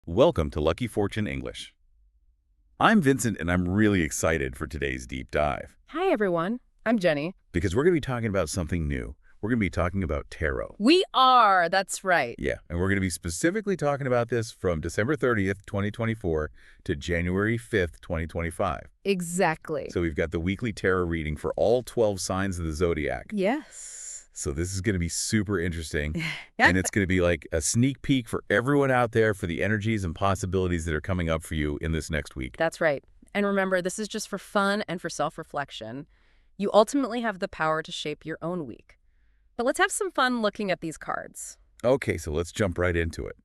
Welcome to Lucky Fortune English. I'm Vincent, and I'm really excited for today's deep dive Hi, everyone. I'm Jenny. because we're going to be talking about something new. We're going to be talking about tarot. We are. That's right. Yeah, and we're going to be specifically talking about this from December 30th, 2024 to January 5th, 2025. Exactly. So we've got the weekly tarot reading for all 12 signs of the zodiac. Yes. So this is going to be super interesting, and it's going to be like a sneak peek for everyone out there for the energies and possibilities that are coming up for you in this next week. That's right. And remember, this is just for fun and for self-reflection. You ultimately have the power to shape your own week. But let's have some fun looking at these cards. Okay, so let's jump right into it.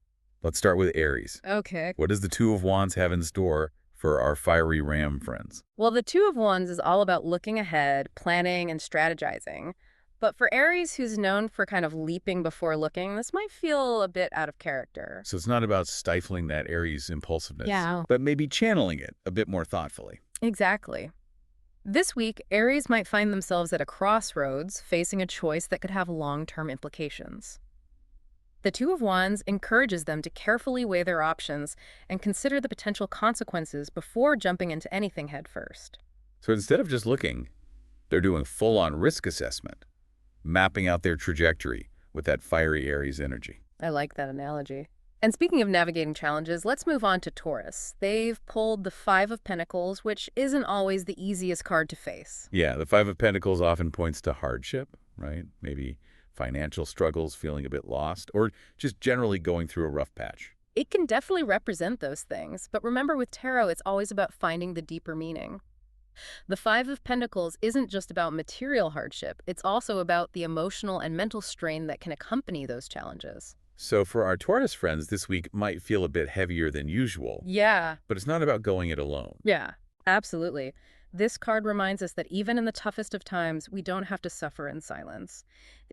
Let's start with Aries. Okay. What does the Two of Wands have in store for our fiery ram friends? Well, the Two of Wands is all about looking ahead, planning, and strategizing. But for Aries, who's known for kind of leaping before looking, this might feel a bit out of character. So it's not about stifling that Aries impulsiveness, Yeah. but maybe channeling it a bit more thoughtfully. Exactly. This week, Aries might find themselves at a crossroads, facing a choice that could have long-term implications. The Two of Wands encourages them to carefully weigh their options and consider the potential consequences before jumping into anything headfirst. So instead of just looking, they're doing full-on risk assessment, mapping out their trajectory with that fiery Aries energy. I like that analogy. And speaking of navigating challenges, let's move on to Taurus. They've pulled the Five of Pentacles, which isn't always the easiest card to face. Yeah, the Five of Pentacles often points to hardship, right? Maybe financial struggles, feeling a bit lost, or just generally going through a rough patch. It can definitely represent those things, but remember with tarot, it's always about finding the deeper meaning. The Five of Pentacles isn't just about material hardship, it's also about the emotional and mental strain that can accompany those challenges. So for our Taurus friends, this week might feel a bit heavier than usual, Yeah. but it's not about going it alone. Yeah, absolutely. This card reminds us that even in the toughest of times, we don't have to suffer in silence.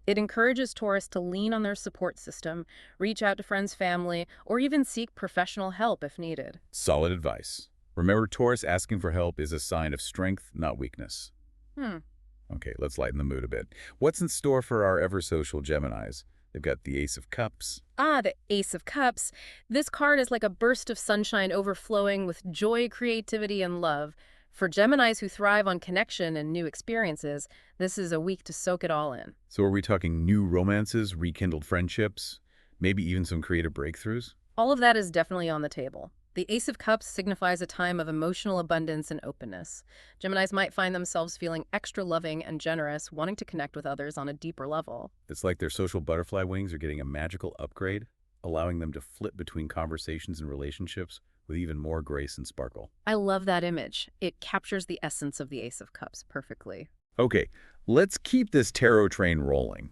It encourages Taurus to lean on their support system, reach out to friends, family, or even seek professional help if needed. Solid advice. Remember, Taurus asking for help is a sign of strength, not weakness. Okay, let's lighten the mood a bit. What's in store for our ever-social Geminis? They've got the Ace of Cups. The Ace of Cups. This card is like a burst of sunshine overflowing with joy, creativity, and love. For Geminis who thrive on connection and new experiences, this is a week to soak it all in. So are we talking new romances, rekindled friendships, maybe even some creative breakthroughs? All of that is definitely on the table. The Ace of Cups signifies a time of emotional abundance and openness. Geminis might find themselves feeling extra loving and generous, wanting to connect with others on a deeper level. It's like their social butterfly wings are getting a magical upgrade, allowing them to flip between conversations and relationships with even more grace and sparkle. I love that image. It captures the essence of the Ace of Cups perfectly. Okay, let's keep this tarot train rolling.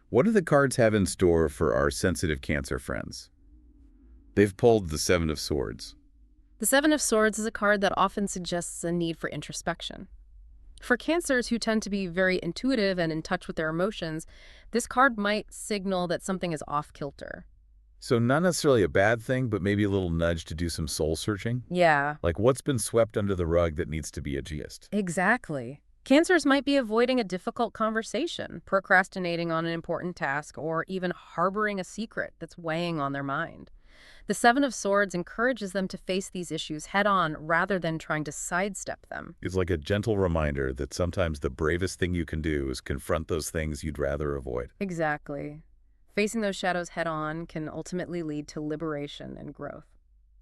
What do the cards have in store for our sensitive Cancer friends? They've pulled the Seven of Swords. The Seven of Swords is a card that often suggests a need for introspection. For Cancers who tend to be very intuitive and in touch with their emotions, this card might signal that something is off-kilter. So not necessarily a bad thing, but maybe a little nudge to do some soul searching? Yeah, Like what's been swept under the rug that needs to be addressed? exactly. Cancers might be avoiding a difficult conversation, procrastinating on an important task, or even harboring a secret that's weighing on their mind. The Seven of Swords encourages them to face these issues head-on rather than trying to sidestep them. It's like a gentle reminder that sometimes the bravest thing you can do is confront those things you'd rather avoid. Exactly. Facing those shadows head-on can ultimately lead to liberation and growth.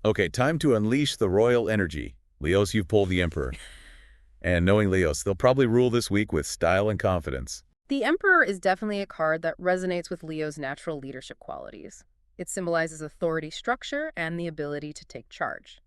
Okay, time to unleash the royal energy. Leos, you've pulled the Emperor. And knowing Leos, they'll probably rule this week with style and confidence. The Emperor is definitely a card that resonates with Leo's natural leadership qualities. It symbolizes authority structure and the ability to take charge.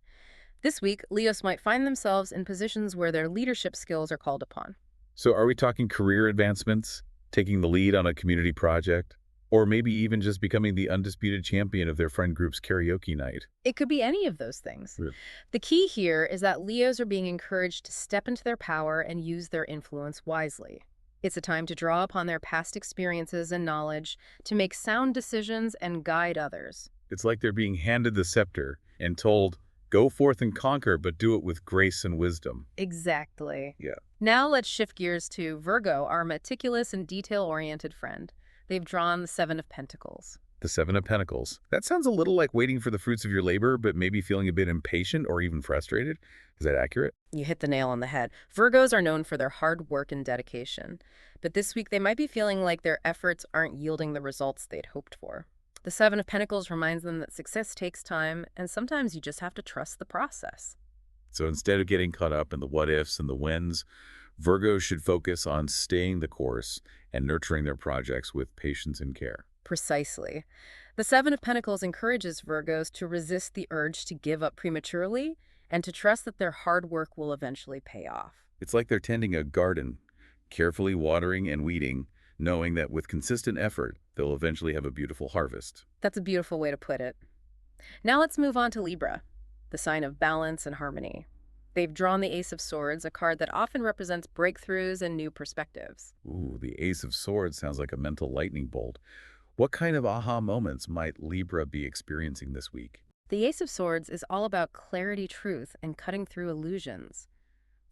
This week, Leos might find themselves in positions where their leadership skills are called upon. So are we talking career advancements, taking the lead on a community project, or maybe even just becoming the undisputed champion of their friend group's karaoke night? It could be any of those things. Yeah. The key here is that Leos are being encouraged to step into their power and use their influence wisely. It's a time to draw upon their past experiences and knowledge to make sound decisions and guide others. It's like they're being handed the scepter and told, go forth and conquer, but do it with grace and wisdom. Exactly. Yeah. Now let's shift gears to Virgo, our meticulous and detail-oriented friend. They've drawn the Seven of Pentacles. The Seven of Pentacles. That sounds a little like waiting for the fruits of your labor, but maybe feeling a bit impatient or even frustrated. Is that accurate? You hit the nail on the head. Virgos are known for their hard work and dedication, but this week they might be feeling like their efforts aren't yielding the results they'd hoped for. The Seven of Pentacles reminds them that success takes time, and sometimes you just have to trust the process. So instead of getting caught up in the what-ifs and the whens, Virgos should focus on staying the course and nurturing their projects with patience and care. Precisely. The Seven of Pentacles encourages Virgos to resist the urge to give up prematurely and to trust that their hard work will eventually pay off. It's like they're tending a garden, carefully watering and weeding, knowing that with consistent effort, they'll eventually have a beautiful harvest. That's a beautiful way to put it. Now let's move on to Libra, the sign of balance and harmony. They've drawn the Ace of Swords, a card that often represents breakthroughs and new perspectives. Ooh, the Ace of Swords sounds like a mental lightning bolt. What kind of aha moments might Libra be experiencing this week? The Ace of Swords is all about clarity, truth, and cutting through illusions.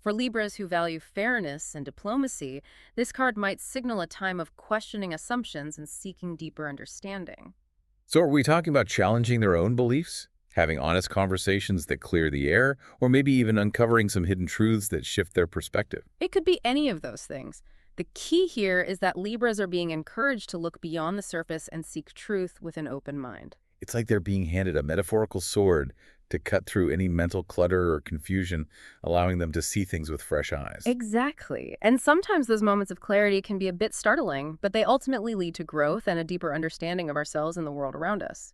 For Libras who value fairness and diplomacy, this card might signal a time of questioning assumptions and seeking deeper understanding. So are we talking about challenging their own beliefs? Having honest conversations that clear the air, or maybe even uncovering some hidden truths that shift their perspective? It could be any of those things. The key here is that Libras are being encouraged to look beyond the surface and seek truth with an open mind. It's like they're being handed a metaphorical sword to cut through any mental clutter or confusion, allowing them to see things with fresh eyes. Exactly. And sometimes those moments of clarity can be a bit startling, but they ultimately lead to growth and a deeper understanding of ourselves and the world around us.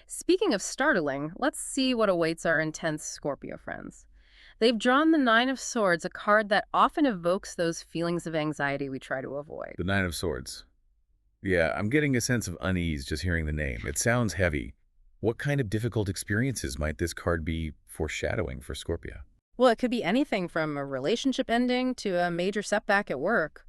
Speaking of startling, let's see what awaits our intense Scorpio friends. They've drawn the Nine of Swords, a card that often evokes those feelings of anxiety we try to avoid. The Nine of Swords. Yeah, I'm getting a sense of unease just hearing the name. It sounds heavy. What kind of difficult experiences might this card be foreshadowing for Scorpio? Well, it could be anything from a relationship ending to a major setback at work.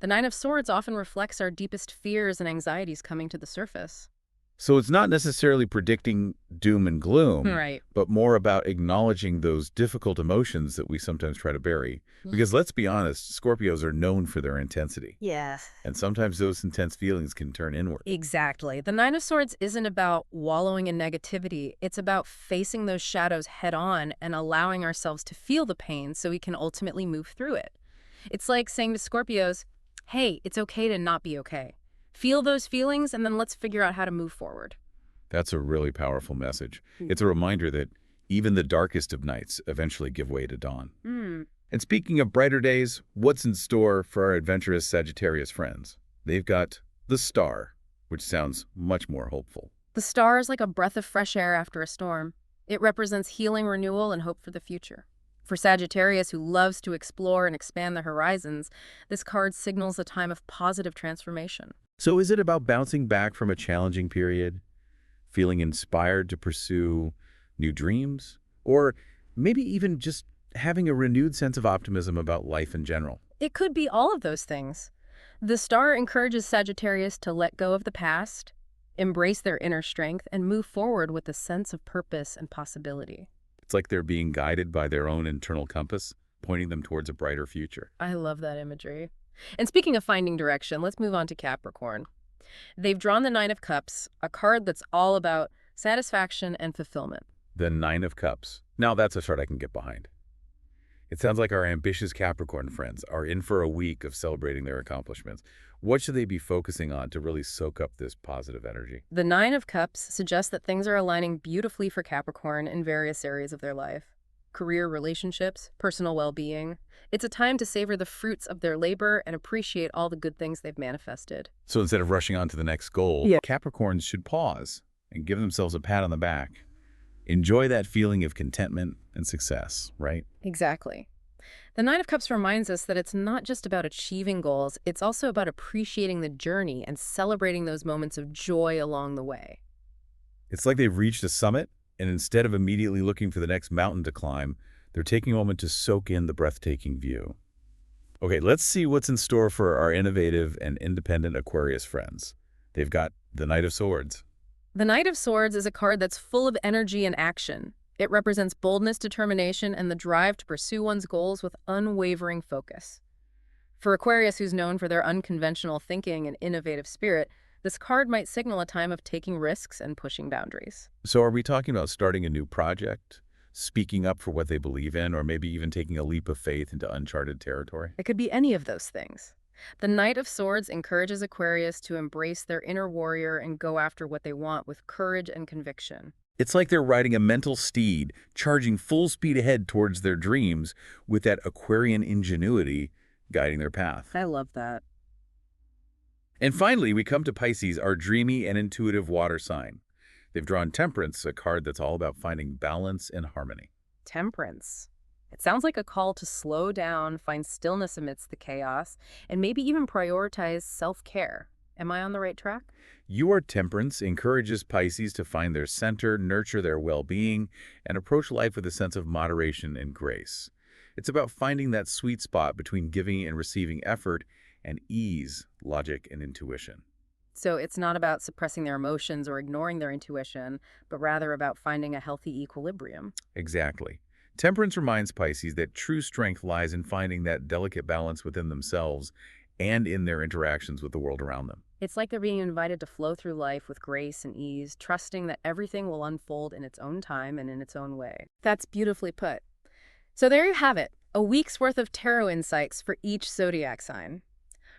The Nine of Swords often reflects our deepest fears and anxieties coming to the surface. So it's not necessarily predicting doom and gloom, Right. but more about acknowledging those difficult emotions that we sometimes try to bury. Because let's be honest, Scorpios are known for their intensity. Yes. And sometimes those intense feelings can turn inward. Exactly. The Nine of Swords isn't about wallowing in negativity. It's about facing those shadows head on and allowing ourselves to feel the pain so we can ultimately move through it. It's like saying to Scorpios, hey, it's okay to not be okay. Feel those feelings, and then let's figure out how to move forward. That's a really powerful message. It's a reminder that even the darkest of nights eventually give way to dawn. And speaking of brighter days, what's in store for our adventurous Sagittarius friends? They've got the Star, which sounds much more hopeful. The star is like a breath of fresh air after a storm. It represents healing, renewal, and hope for the future. For Sagittarius, who loves to explore and expand the horizons, this card signals a time of positive transformation. So is it about bouncing back from a challenging period, feeling inspired to pursue new dreams, or maybe even just having a renewed sense of optimism about life in general? It could be all of those things. The star encourages Sagittarius to let go of the past, embrace their inner strength, and move forward with a sense of purpose and possibility. It's like they're being guided by their own internal compass, pointing them towards a brighter future. I love that imagery. And speaking of finding direction, let's move on to Capricorn. They've drawn the Nine of Cups, a card that's all about satisfaction and fulfillment. The Nine of Cups. Now that's a chart I can get behind. It sounds like our ambitious Capricorn friends are in for a week of celebrating their accomplishments. What should they be focusing on to really soak up this positive energy? The Nine of Cups suggests that things are aligning beautifully for Capricorn in various areas of their life. Career, relationships, personal well-being. It's a time to savor the fruits of their labor and appreciate all the good things they've manifested. So instead of rushing on to the next goal, Capricorns should pause and give themselves a pat on the back. Enjoy that feeling of contentment and success, right? Exactly. The Nine of Cups reminds us that it's not just about achieving goals, it's also about appreciating the journey and celebrating those moments of joy along the way. It's like they've reached a summit, and instead of immediately looking for the next mountain to climb, they're taking a moment to soak in the breathtaking view. Okay, let's see what's in store for our innovative and independent Aquarius friends. They've got the Knight of Swords. The Knight of Swords is a card that's full of energy and action. It represents boldness, determination, and the drive to pursue one's goals with unwavering focus. For Aquarius, who's known for their unconventional thinking and innovative spirit, This card might signal a time of taking risks and pushing boundaries. So are we talking about starting a new project, speaking up for what they believe in, or maybe even taking a leap of faith into uncharted territory? It could be any of those things. The Knight of Swords encourages Aquarius to embrace their inner warrior and go after what they want with courage and conviction. It's like they're riding a mental steed, charging full speed ahead towards their dreams with that Aquarian ingenuity guiding their path. I love that. And finally, we come to Pisces, our dreamy and intuitive water sign. They've drawn Temperance, a card that's all about finding balance and harmony. Temperance. It sounds like a call to slow down, find stillness amidst the chaos, and maybe even prioritize self-care. Am I on the right track? Your Temperance encourages Pisces to find their center, nurture their well-being, and approach life with a sense of moderation and grace. It's about finding that sweet spot between giving and receiving effort and ease, logic, and intuition. So it's not about suppressing their emotions or ignoring their intuition, but rather about finding a healthy equilibrium. Exactly. Temperance reminds Pisces that true strength lies in finding that delicate balance within themselves and in their interactions with the world around them. It's like they're being invited to flow through life with grace and ease, trusting that everything will unfold in its own time and in its own way. That's beautifully put. So there you have it, a week's worth of tarot insights for each zodiac sign.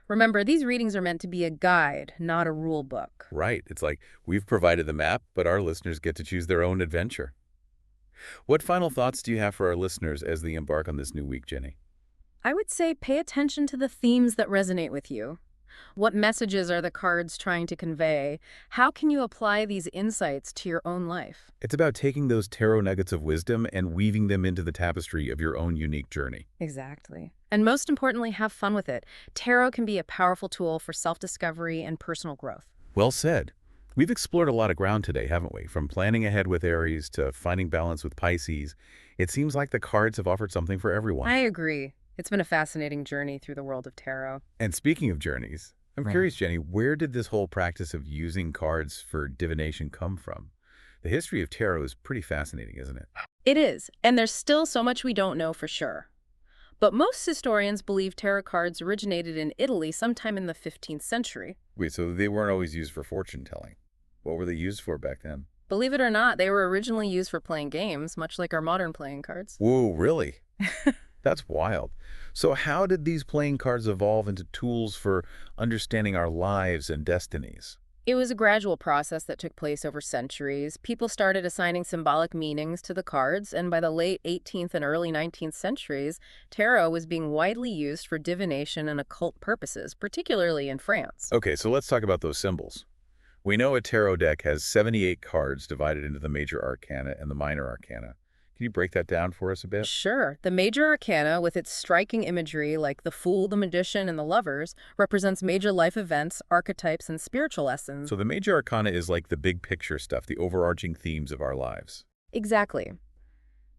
Remember, these readings are meant to be a guide, not a rule book. Right. It's like we've provided the map, but our listeners get to choose their own adventure. What final thoughts do you have for our listeners as they embark on this new week, Jenny? I would say pay attention to the themes that resonate with you. What messages are the cards trying to convey? How can you apply these insights to your own life? It's about taking those tarot nuggets of wisdom and weaving them into the tapestry of your own unique journey. Exactly. And most importantly, have fun with it. Tarot can be a powerful tool for self-discovery and personal growth. Well said. We've explored a lot of ground today, haven't we? From planning ahead with Aries to finding balance with Pisces. It seems like the cards have offered something for everyone. I agree. It's been a fascinating journey through the world of tarot. And speaking of journeys, I'm curious, Jenny, where did this whole practice of using cards for divination come from? The history of tarot is pretty fascinating, isn't it? It is, and there's still so much we don't know for sure. But most historians believe tarot cards originated in Italy sometime in the 15th century. Wait, so they weren't always used for fortune telling. What were they used for back then? Believe it or not, they were originally used for playing games, much like our modern playing cards. Whoa, really? That's wild. So how did these playing cards evolve into tools for understanding our lives and destinies? It was a gradual process that took place over centuries. People started assigning symbolic meanings to the cards, and by the late 18th and early 19th centuries, tarot was being widely used for divination and occult purposes, particularly in France. Okay, so let's talk about those symbols. We know a tarot deck has 78 cards divided into the major arcana and the minor arcana. Can you break that down for us a bit? Sure. The major arcana, with its striking imagery like the Fool, the Magician, and the Lovers, represents major life events, archetypes, and spiritual lessons. So the major arcana is like the big picture stuff, the overarching themes of our lives. Exactly.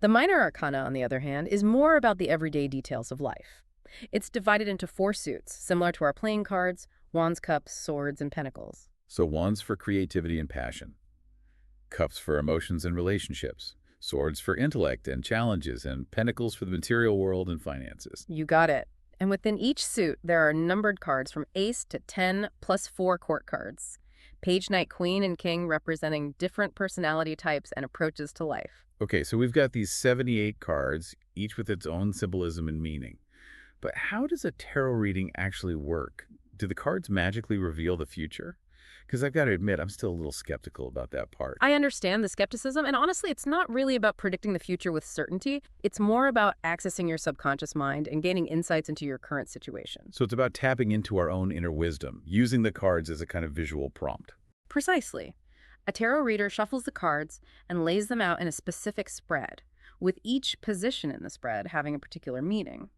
The minor arcana, on the other hand, is more about the everyday details of life. It's divided into 4 suits, similar to our playing cards: wands, cups, swords, and pentacles. So wands for creativity and passion, cups for emotions and relationships, swords for intellect and challenges, and pentacles for the material world and finances. You got it. And within each suit, there are numbered cards from ace to 10 plus 4 court cards. Page, Knight, Queen, and King representing different personality types and approaches to life. Okay, so we've got these 78 cards, each with its own symbolism and meaning. But how does a tarot reading actually work? Do the cards magically reveal the future? Because I've got to admit, I'm still a little skeptical about that part. I understand the skepticism, and honestly, it's not really about predicting the future with certainty. It's more about accessing your subconscious mind and gaining insights into your current situation. So it's about tapping into our own inner wisdom, using the cards as a kind of visual prompt. Precisely. A tarot reader shuffles the cards and lays them out in a specific spread, with each position in the spread having a particular meaning.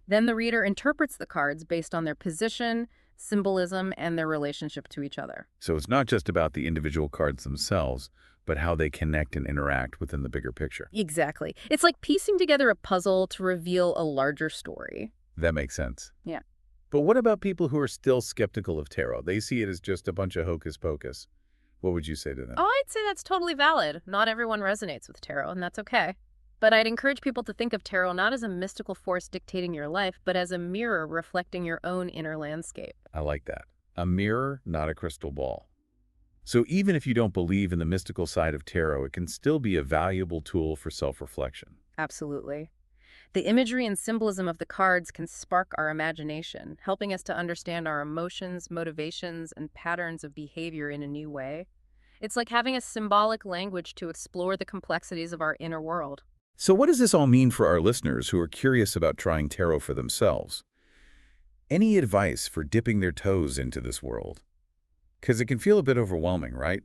Then the reader interprets the cards based on their position, symbolism, and their relationship to each other. So it's not just about the individual cards themselves, but how they connect and interact within the bigger picture. Exactly. It's like piecing together a puzzle to reveal a larger story. That makes sense. Yeah. But what about people who are still skeptical of tarot? They see it as just a bunch of hocus pocus. What would you say to them? Oh, I'd say that's totally valid. Not everyone resonates with tarot, and that's okay. But I'd encourage people to think of tarot not as a mystical force dictating your life, but as a mirror reflecting your own inner landscape. I like that. A mirror, not a crystal ball. So even if you don't believe in the mystical side of tarot, it can still be a valuable tool for self-reflection. Absolutely. The imagery and symbolism of the cards can spark our imagination, helping us to understand our emotions, motivations, and patterns of behavior in a new way. It's like having a symbolic language to explore the complexities of our inner world. So what does this all mean for our listeners who are curious about trying tarot for themselves? Any advice for dipping their toes into this world? Because it can feel a bit overwhelming, right?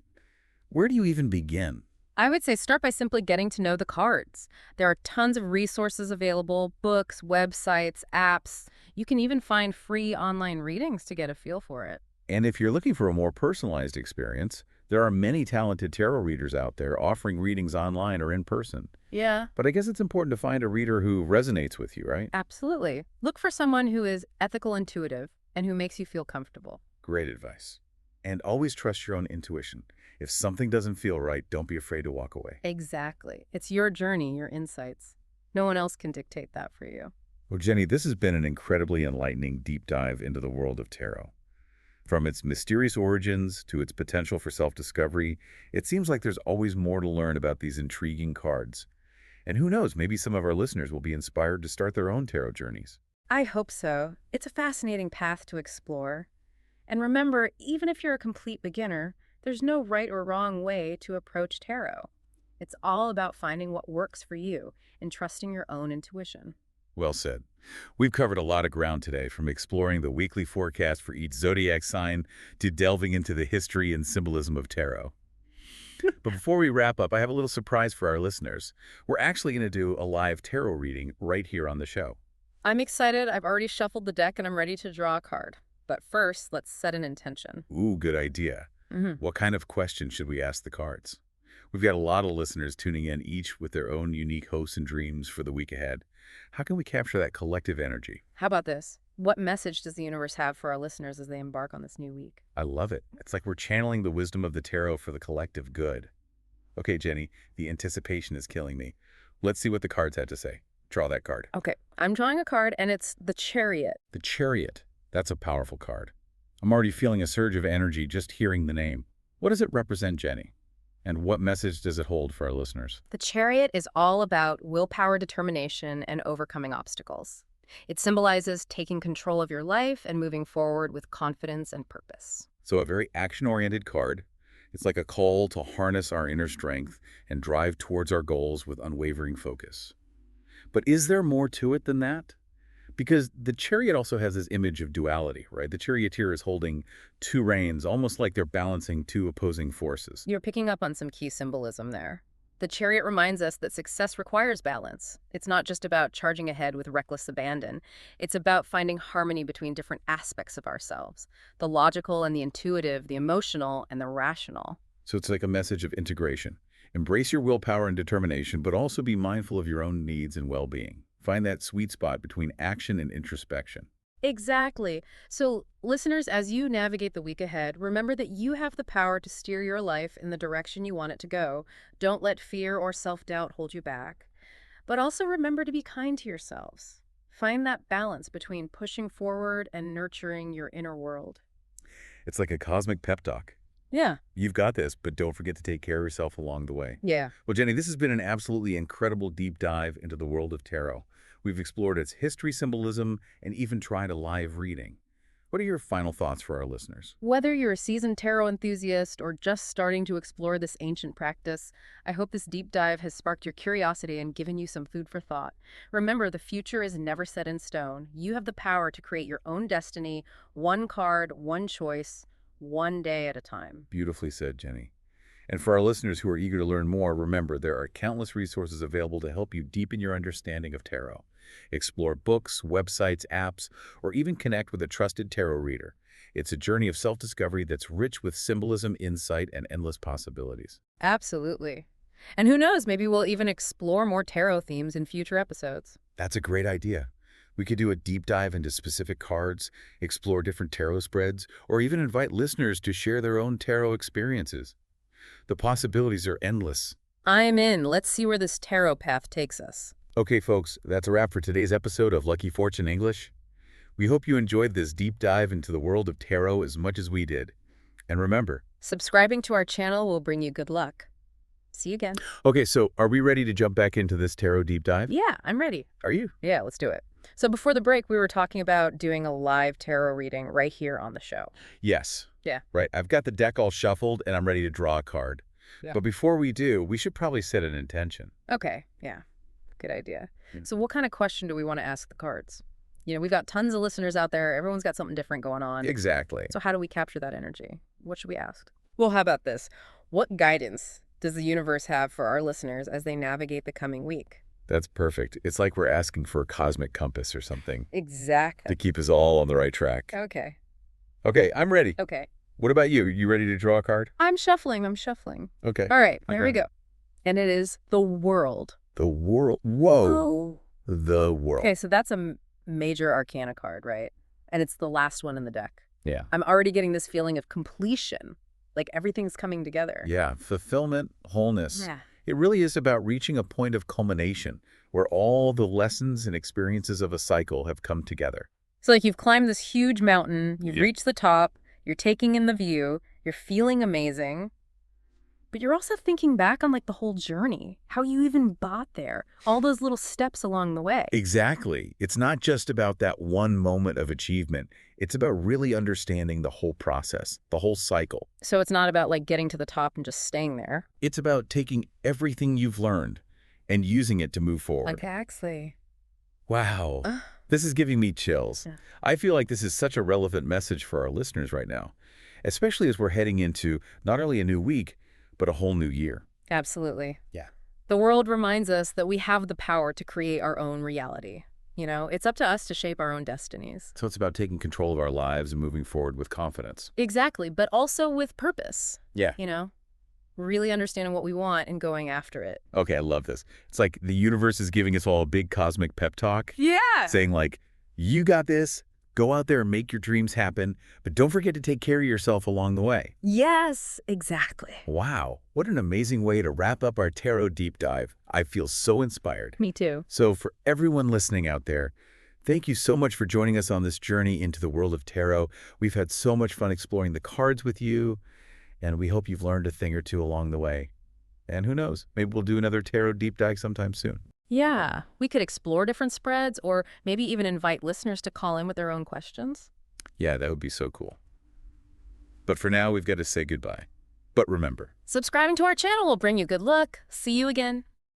Where do you even begin? I would say start by simply getting to know the cards. There are tons of resources available, books, websites, apps. You can even find free online readings to get a feel for it. And if you're looking for a more personalized experience, there are many talented tarot readers out there offering readings online or in person. Yeah, But I guess it's important to find a reader who resonates with you, right? absolutely. Look for someone who is ethical, intuitive, and who makes you feel comfortable. Great advice. And always trust your own intuition. If something doesn't feel right, don't be afraid to walk away. Exactly. It's your journey, your insights. No one else can dictate that for you. Well, Jenny, this has been an incredibly enlightening deep dive into the world of tarot. From its mysterious origins to its potential for self-discovery, it seems like there's always more to learn about these intriguing cards. And who knows, maybe some of our listeners will be inspired to start their own tarot journeys. I hope so. It's a fascinating path to explore. And remember, even if you're a complete beginner, there's no right or wrong way to approach tarot. It's all about finding what works for you and trusting your own intuition. Well said. We've covered a lot of ground today, from exploring the weekly forecast for each zodiac sign to delving into the history and symbolism of tarot. But before we wrap up, I have a little surprise for our listeners. We're actually going to do a live tarot reading right here on the show. I'm excited. I've already shuffled the deck and I'm ready to draw a card. But first, let's set an intention. Ooh, good idea. What kind of question should we ask the cards? We've got a lot of listeners tuning in, each with their own unique hopes and dreams for the week ahead. How can we capture that collective energy? How about this? What message does the universe have for our listeners as they embark on this new week? I love it. It's like we're channeling the wisdom of the tarot for the collective good. Okay, Jenny, the anticipation is killing me. Let's see what the cards had to say. Draw that card. Okay, I'm drawing a card and it's the Chariot. The Chariot. That's a powerful card. I'm already feeling a surge of energy just hearing the name. What does it represent, Jenny? And what message does it hold for our listeners? The Chariot is all about willpower, determination, and overcoming obstacles. It symbolizes taking control of your life and moving forward with confidence and purpose. So a very action-oriented card. It's like a call to harness our inner strength and drive towards our goals with unwavering focus. But is there more to it than that? Because the Chariot also has this image of duality, right? The charioteer is holding two reins, almost like they're balancing two opposing forces. You're picking up on some key symbolism there. The Chariot reminds us that success requires balance. It's not just about charging ahead with reckless abandon. It's about finding harmony between different aspects of ourselves, the logical and the intuitive, the emotional and the rational. So it's like a message of integration. Embrace your willpower and determination, but also be mindful of your own needs and well-being. Find that sweet spot between action and introspection. Exactly. So, listeners, as you navigate the week ahead, remember that you have the power to steer your life in the direction you want it to go. Don't let fear or self-doubt hold you back. But also remember to be kind to yourselves. Find that balance between pushing forward and nurturing your inner world. It's like a cosmic pep talk. Yeah. You've got this, but don't forget to take care of yourself along the way. Yeah. Well, Jenny, this has been an absolutely incredible deep dive into the world of tarot. We've explored its history, symbolism, and even tried a live reading. What are your final thoughts for our listeners? Whether you're a seasoned tarot enthusiast or just starting to explore this ancient practice, I hope this deep dive has sparked your curiosity and given you some food for thought. Remember, the future is never set in stone. You have the power to create your own destiny, one card, one choice, one day at a time. Beautifully said, Jenny. And for our listeners who are eager to learn more, remember there are countless resources available to help you deepen your understanding of tarot. Explore books, websites, apps, or even connect with a trusted tarot reader. It's a journey of self-discovery that's rich with symbolism, insight, and endless possibilities. Absolutely. And who knows, maybe we'll even explore more tarot themes in future episodes. That's a great idea. We could do a deep dive into specific cards, explore different tarot spreads, or even invite listeners to share their own tarot experiences. The possibilities are endless. I'm in. Let's see where this tarot path takes us. Okay, folks, that's a wrap for today's episode of Lucky Fortune English. We hope you enjoyed this deep dive into the world of tarot as much as we did. And remember, Subscribing to our channel will bring you good luck. See you again. okay, so are we ready to jump back into this tarot deep dive? Yeah, I'm ready. Are you? Yeah, let's do it. So before the break, we were talking about doing a live tarot reading right here on the show. Yes. Yeah. Right. I've got the deck all shuffled and I'm ready to draw a card. Yeah. But before we do, we should probably set an intention. Okay, yeah, good idea. Yeah. So what kind of question do we want to ask the cards? You know, we've got tons of listeners out there. Everyone's got something different going on. Exactly. So how do we capture that energy? What should we ask? Well, how about this? What guidance does the universe have for our listeners as they navigate the coming week? That's perfect. It's like we're asking for a cosmic compass or something Exactly. to keep us all on the right track. Okay. Okay, I'm ready. Okay. What about you? You ready to draw a card? I'm shuffling. Okay. All right, I here we got go. And it is the World. The world. Whoa. The world. Okay, so that's a major arcana card, right? And it's the last one in the deck. Yeah. I'm already getting this feeling of completion, like everything's coming together. Yeah. Fulfillment, wholeness. Yeah. It really is about reaching a point of culmination where all the lessons and experiences of a cycle have come together. So like you've climbed this huge mountain, you've Yeah. reached the top, you're taking in the view, you're feeling amazing, but you're also thinking back on like the whole journey, how you even got there, all those little steps along the way. Exactly. It's not just about that one moment of achievement. It's about really understanding the whole process, the whole cycle. So it's not about like getting to the top and just staying there. It's about taking everything you've learned and using it to move forward. Exactly. Wow. This is giving me chills. Yeah. I feel like this is such a relevant message for our listeners right now, especially as we're heading into not only a new week, but a whole new year. Absolutely. Yeah. The world reminds us that we have the power to create our own reality. You know, it's up to us to shape our own destinies. So it's about taking control of our lives and moving forward with confidence. Exactly, but also with purpose. Yeah. You know, really understanding what we want and going after it. Okay, I love this. It's like the universe is giving us all a big cosmic pep talk, Yeah. saying like, you got this, go out there and make your dreams happen, but don't forget to take care of yourself along the way. Yes, exactly. Wow, what an amazing way to wrap up our tarot deep dive. I feel so inspired. Me too. So for everyone listening out there, thank you so much for joining us on this journey into the world of tarot. We've had so much fun exploring the cards with you, and we hope you've learned a thing or two along the way. And who knows, maybe we'll do another tarot deep dive sometime soon. Yeah, we could explore different spreads or maybe even invite listeners to call in with their own questions. Yeah, that would be so cool. But for now, we've got to say goodbye. But remember, Subscribing to our channel will bring you good luck. See you again.